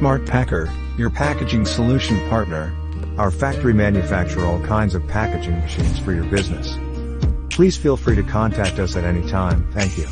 Smart Packer, your packaging solution partner. Our factory manufacture all kinds of packaging machines for your business. Please feel free to contact us at any time. Thank you.